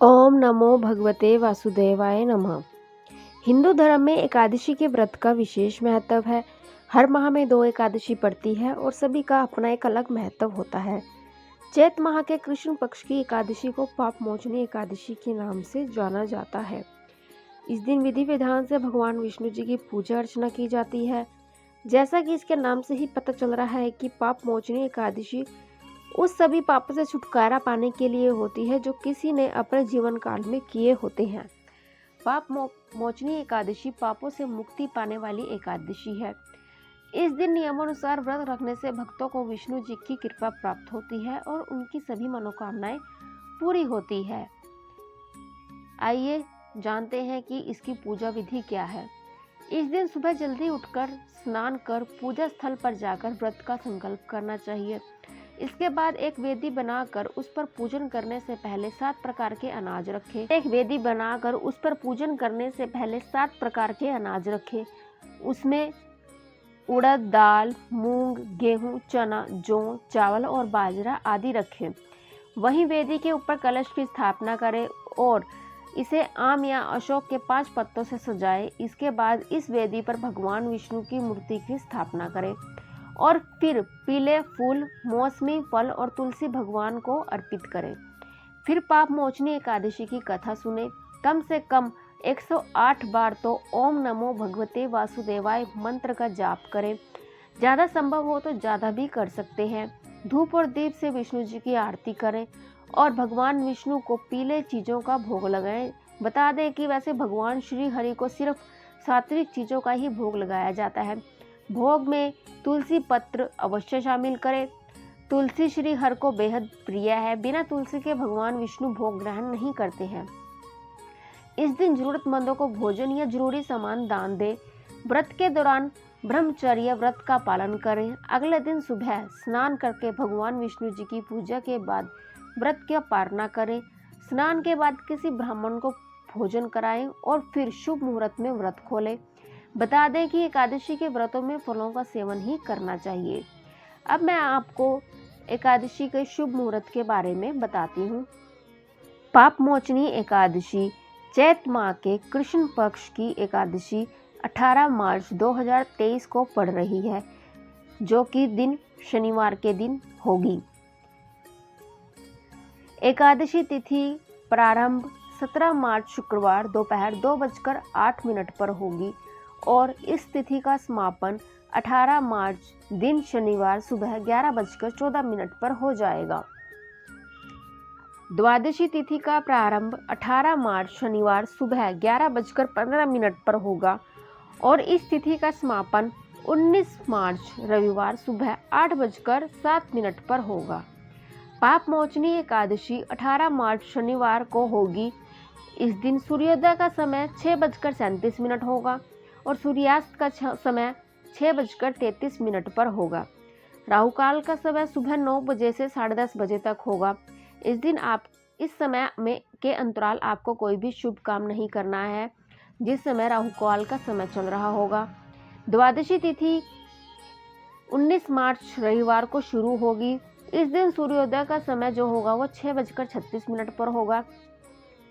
ओम नमो भगवते वासुदेवाय नमः। हिंदू धर्म में एकादशी के व्रत का विशेष महत्व है। हर माह में 2 एकादशी पड़ती है और सभी का अपना एक अलग महत्व होता है। चैत माह के कृष्ण पक्ष की एकादशी को पाप मोचनी एकादशी के नाम से जाना जाता है। इस दिन विधि विधान से भगवान विष्णु जी की पूजा अर्चना की जाती है। जैसा कि इसके नाम से ही पता चल रहा है कि पाप मोचनी एकादशी उस सभी पापों से छुटकारा पाने के लिए होती है जो किसी ने अपने जीवन काल में किए होते हैं। पाप मोचनी एकादशी पापों से मुक्ति पाने वाली एकादशी है। इस दिन नियमानुसार व्रत रखने से भक्तों को विष्णु जी की कृपा प्राप्त होती है और उनकी सभी मनोकामनाएं पूरी होती है। आइए जानते हैं कि इसकी पूजा विधि क्या है। इस दिन सुबह जल्दी उठकर स्नान कर पूजा स्थल पर जाकर व्रत का संकल्प करना चाहिए। इसके बाद एक वेदी बनाकर उस पर पूजन करने से पहले 7 प्रकार के अनाज रखें। उसमें उड़द दाल, मूंग, गेहूं, चना, जौ, चावल और बाजरा आदि रखें। वहीं वेदी के ऊपर कलश की स्थापना करें और इसे आम या अशोक के 5 पत्तों से सजाएं। इसके बाद इस वेदी पर भगवान विष्णु की मूर्ति की स्थापना करें और फिर पीले फूल, मौसमी फल और तुलसी भगवान को अर्पित करें। फिर पाप मोचनी एकादशी की कथा सुने। कम से कम 108 बार तो ओम नमो भगवते वासुदेवाय मंत्र का जाप करें। ज़्यादा संभव हो तो ज़्यादा भी कर सकते हैं। धूप और दीप से विष्णु जी की आरती करें और भगवान विष्णु को पीले चीज़ों का भोग लगाएं। बता दें कि वैसे भगवान श्री हरि को सिर्फ सात्विक चीज़ों का ही भोग लगाया जाता है। भोग में तुलसी पत्र अवश्य शामिल करें। तुलसी श्री हर को बेहद प्रिय है। बिना तुलसी के भगवान विष्णु भोग ग्रहण नहीं करते हैं। इस दिन जरूरतमंदों को भोजन या जरूरी सामान दान दें। व्रत के दौरान ब्रह्मचर्य व्रत का पालन करें। अगले दिन सुबह स्नान करके भगवान विष्णु जी की पूजा के बाद व्रत की पारणा करें। स्नान के बाद किसी ब्राह्मण को भोजन कराएं और फिर शुभ मुहूर्त में व्रत खोलें। बता दें कि एकादशी के व्रतों में फलों का सेवन ही करना चाहिए। अब मैं आपको एकादशी के शुभ मुहूर्त के बारे में बताती हूँ। पाप मोचनी एकादशी चैत माह के कृष्ण पक्ष की एकादशी 18 मार्च 2023 को पड़ रही है, जो कि दिन शनिवार के दिन होगी। एकादशी तिथि प्रारंभ 17 मार्च शुक्रवार दोपहर 2:08 पर होगी और इस तिथि का समापन 18 मार्च दिन शनिवार सुबह 11:14 पर हो जाएगा। द्वादशी तिथि का प्रारंभ 18 मार्च शनिवार सुबह 11:15 पर होगा और इस तिथि का समापन 19 मार्च रविवार सुबह 8:07 पर होगा। पाप मोचनी एकादशी 18 मार्च शनिवार को होगी। इस दिन सूर्योदय का समय 6:37 होगा और सूर्यास्त का समय 6:33 पर होगा। राहु काल का समय सुबह 9 बजे से 10:30 बजे तक होगा। इस समय में के अंतराल आपको कोई भी शुभ काम नहीं करना है, जिस समय राहु काल का समय चल रहा होगा। द्वादशी तिथि 19 मार्च रविवार को शुरू होगी। इस दिन सूर्योदय का समय जो होगा वो 6:36 पर होगा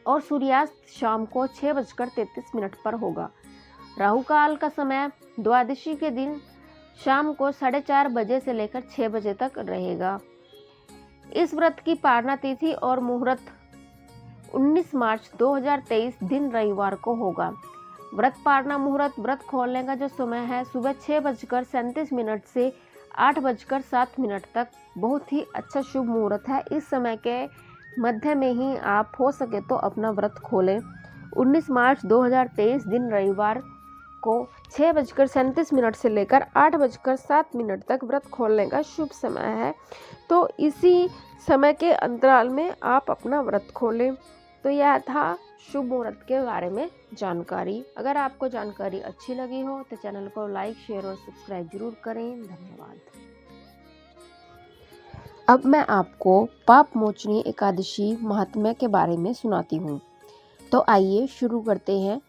और सूर्यास्त शाम को 6:33 पर होगा। राहु काल का समय द्वादशी के दिन शाम को 4:30 बजे से लेकर 6 बजे तक रहेगा। इस व्रत की पारणा तिथि और मुहूर्त 19 मार्च 2023 दिन रविवार को होगा। व्रत पारणा मुहूर्त व्रत खोलने का जो समय है सुबह 6:37 से 8:07 तक बहुत ही अच्छा शुभ मुहूर्त है। इस समय के मध्य में ही आप हो सके तो अपना व्रत खोलें। 19 मार्च 2023 दिन रविवार को 6:37 से लेकर 8:07 तक व्रत खोलने का शुभ समय है, तो इसी समय के अंतराल में आप अपना व्रत खोलें। तो यह था शुभ मुहूर्त के बारे में जानकारी। अगर आपको जानकारी अच्छी लगी हो तो चैनल को लाइक, शेयर और सब्सक्राइब जरूर करें। धन्यवाद। अब मैं आपको पाप मोचनी एकादशी महात्म्य के बारे में सुनाती हूँ। तो आइए शुरू करते हैं।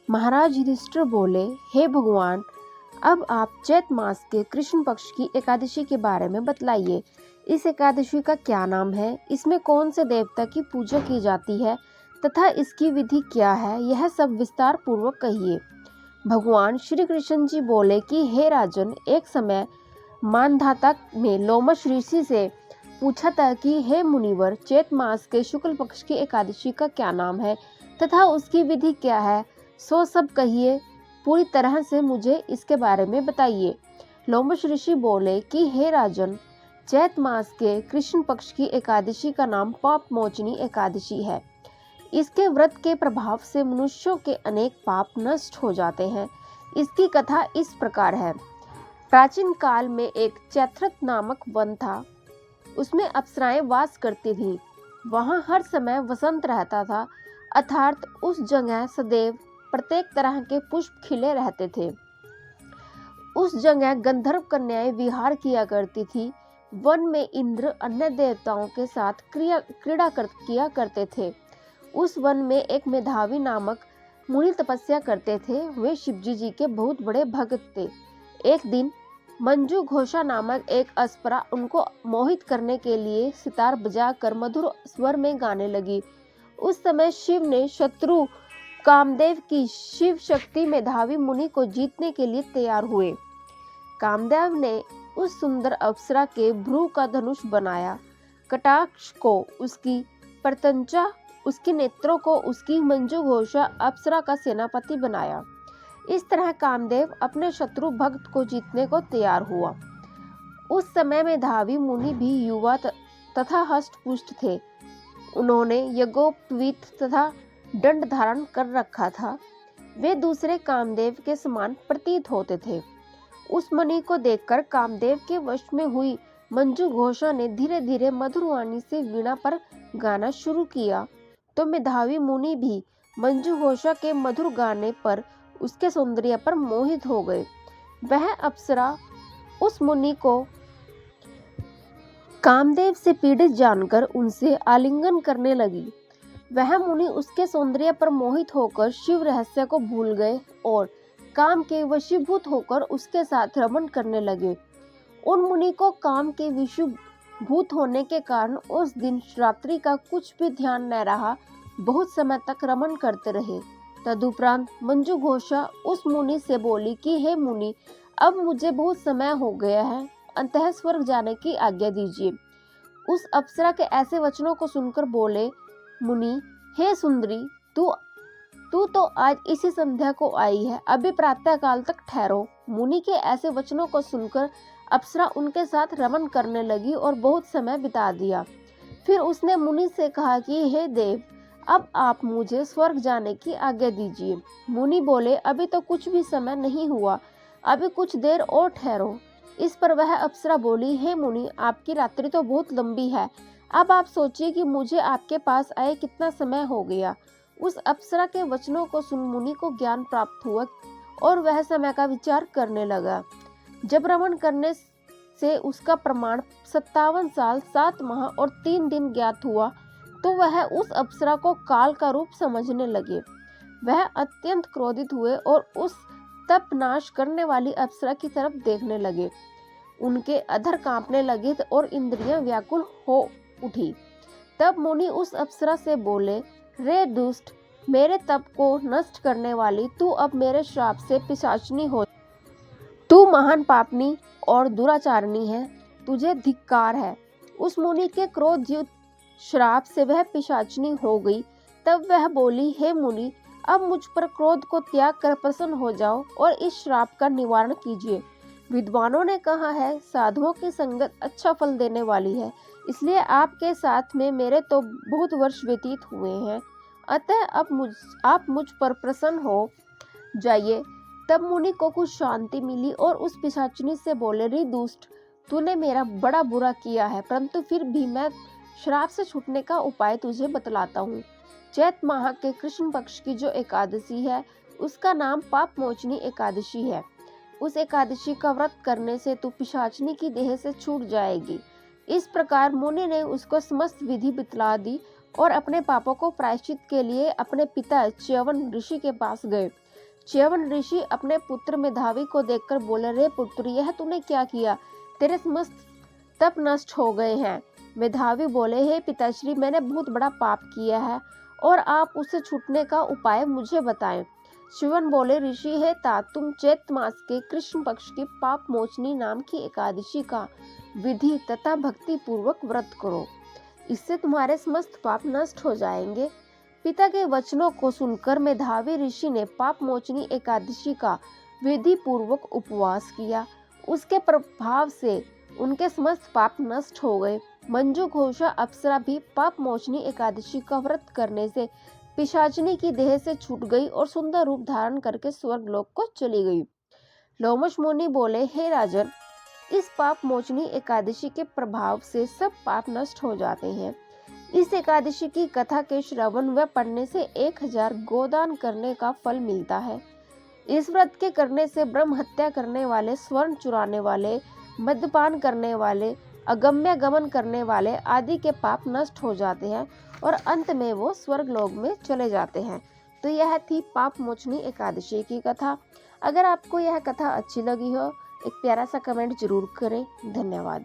महाराज युधिष्ठिर बोले, हे भगवान, अब आप चैत मास के कृष्ण पक्ष की एकादशी के बारे में बतलाइए। इस एकादशी का क्या नाम है? इसमें कौन से देवता की पूजा की जाती है? तथा इसकी विधि क्या है, यह सब विस्तार पूर्वक कहिए। भगवान श्री कृष्ण जी बोले कि हे राजन, एक समय मानधाता में लोमश ऋषि से पूछा था कि हे मुनिवर, चैत मास के शुक्ल पक्ष की एकादशी का क्या नाम है तथा उसकी विधि क्या है, सो सब कहिए, पूरी तरह से मुझे इसके बारे में बताइए। लोमश ऋषि बोले कि हे राजन, चैत मास के कृष्ण पक्ष की एकादशी का नाम पाप मोचनी एकादशी है। इसके व्रत के प्रभाव से मनुष्यों के अनेक पाप नष्ट हो जाते हैं। इसकी कथा इस प्रकार है। प्राचीन काल में एक चैत्रथ नामक वन था। उसमें अप्सराएं वास करती थीं। वहां हर समय वसंत रहता था, अर्थात उस जगह सदैव प्रत्येक तरह के पुष्प खिले रहते थे। उस जगह गंधर्व कन्याएं विहार किया करती थी। वन में इंद्र अन्य देवताओं के साथ क्रीड़ा किया करते थे। उस वन में एक मेधावी नामक मुनि तपस्या करते थे। वे शिवजी जी के बहुत बड़े भक्त थे। एक दिन मंजू घोषा नामक एक अस्परा उनको मोहित करने के लिए सितार बजाकर मधुर स्वर में गाने लगी। उस समय शिव ने शत्रु कामदेव की शिव शक्ति मेधावी मुनि को जीतने के लिए तैयार हुए। कामदेव ने उस सुंदर अप्सरा के भ्रू का धनुष बनाया, कटाक्ष को उसकी प्रत्यंचा, उसके नेत्रों को उसकी मंजू घोषा अप्सरा का सेनापति बनाया। इस तरह कामदेव अपने शत्रु भक्त को जीतने को तैयार हुआ। उस समय मेधावी मुनि भी युवा तथा हष्ट-पुष्ट थे। उन्होंने यज्ञोपवीत तथा दंड धारण कर रखा था। वे दूसरे कामदेव के समान प्रतीत होते थे। उस मुनि को देखकर कामदेव के वश में हुई मंजू घोषा ने धीरे धीरे मधुर वाणी से वीणा पर गाना शुरू किया, तो मेधावी मुनि भी मंजू घोषा के मधुर गाने पर, उसके सौंदर्य पर मोहित हो गए। वह अप्सरा उस मुनि को कामदेव से पीड़ित जानकर उनसे आलिंगन करने लगी। वह मुनि उसके सौंदर्य पर मोहित होकर शिव रहस्य को भूल गए और काम के वशीभूत होकर उसके साथ रमण करने लगे। उन मुनि को काम के वशीभूत होने के कारण उस दिन रात्रि का कुछ भी ध्यान न रहा। बहुत समय तक रमण करते रहे। तदुपरांत मंजू घोषा उस मुनि से बोली कि हे मुनि, अब मुझे बहुत समय हो गया है, अंतः स्वर्ग जाने की आज्ञा दीजिए। उस अप्सरा के ऐसे वचनों को सुनकर बोले मुनि, हे सुंदरी, तू तो आज इसी संध्या को आई है, अभी प्रातः काल तक ठहरो। मुनि के ऐसे वचनों को सुनकर अप्सरा उनके साथ रमण करने लगी और बहुत समय बिता दिया। फिर उसने मुनि से कहा कि हे देव, अब आप मुझे स्वर्ग जाने की आज्ञा दीजिए। मुनि बोले, अभी तो कुछ भी समय नहीं हुआ, अभी कुछ देर और ठहरो। इस पर वह अप्सरा बोली, हे मुनि, आपकी रात्रि तो बहुत लंबी है, अब आप सोचिए कि मुझे आपके पास आए कितना समय हो गया। उस अप्सरा के वचनों को सुन मुनि को ज्ञान प्राप्त हुआ और वह समय का विचार करने लगा। जब रमण करने से उसका प्रमाण 57 साल 7 माह और 3 दिन ज्ञात हुआ, तो वह उस अप्सरा को काल का रूप समझने लगे। वह अत्यंत क्रोधित हुए और उस तप नाश करने वाली अप्सरा की तरफ देखने लगे। उनके अधर कांपने लगे और इंद्रियां व्याकुल हो उठी। तब मुनि उस अप्सरा से बोले, रे दुष्ट, मेरे तप को नष्ट करने वाली, तू अब मेरे श्राप से पिशाचिनी हो। तू महान पापनी और दुराचारणी है, तुझे धिक्कार है। उस मुनि के क्रोधयुक्त श्राप से वह पिशाचिनी हो गई। तब वह बोली, हे मुनि, अब मुझ पर क्रोध को त्याग कर प्रसन्न हो जाओ और इस श्राप का निवारण कीजिए। विद्वानों ने कहा है, साधुओं की संगत अच्छा फल देने वाली है, इसलिए आपके साथ में मेरे तो बहुत वर्ष व्यतीत हुए हैं, अतः अब आप मुझ पर प्रसन्न हो जाइए। तब मुनि को कुछ शांति मिली और उस पिशाचिनी से बोले, रे दुष्ट, तूने मेरा बड़ा बुरा किया है, परंतु फिर भी मैं श्राप से छूटने का उपाय तुझे बतलाता हूँ। चैत माह के कृष्ण पक्ष की जो एकादशी है, उसका नाम पाप मोचनी एकादशी है। उस एकादशी का व्रत करने से तू पिशाचिनी की देह से छूट जाएगी। इस प्रकार मुनि ने उसको समस्त विधि बतला दी और अपने पापों को प्रायश्चित के लिए अपने पिता च्यवन ऋषि के पास गए। च्यवन ऋषि अपने पुत्र मेधावी को देखकर बोले, रे पुत्र, यह तूने क्या किया? तेरे समस्त तप नष्ट हो गए हैं। मेधावी बोले, हे पिताश्री, मैंने बहुत बड़ा पाप किया है और आप उससे छूटने का उपाय मुझे बताएं। शिवन बोले, ऋषि है ता, तुम चैत्र मास के कृष्ण पक्ष की पाप मोचनी नाम की एकादशी का विधि तथा भक्ति पूर्वक व्रत करो, इससे तुम्हारे समस्त पाप नष्ट हो जाएंगे। पिता के वचनों को सुनकर मेधावी ऋषि ने पाप मोचनी एकादशी का विधि पूर्वक उपवास किया। उसके प्रभाव से उनके समस्त पाप नष्ट हो गए। मंजू घोषा अप्सरा भी पाप मोचनी एकादशी का व्रत करने से पिशाचिनी की देह से छूट गई और सुंदर रूप धारण करके स्वर्गलोक को चली गई। लोमश मुनि बोले, हे राजन, इस पाप मोचनी एकादशी के प्रभाव से सब पाप नष्ट हो जाते हैं। इस एकादशी की कथा के श्रवण व पढ़ने से 1000 गोदान करने का फल मिलता है। इस व्रत के करने से ब्रह्म हत्या करने वाले, स्वर्ण चुराने वाले, मद्यपान करने वाले, अगम्य गमन करने वाले आदि के पाप नष्ट हो जाते हैं और अंत में वो स्वर्गलोक में चले जाते हैं। तो यह थी पाप मोचनी एकादशी की कथा। अगर आपको यह कथा अच्छी लगी हो, एक प्यारा सा कमेंट जरूर करें। धन्यवाद।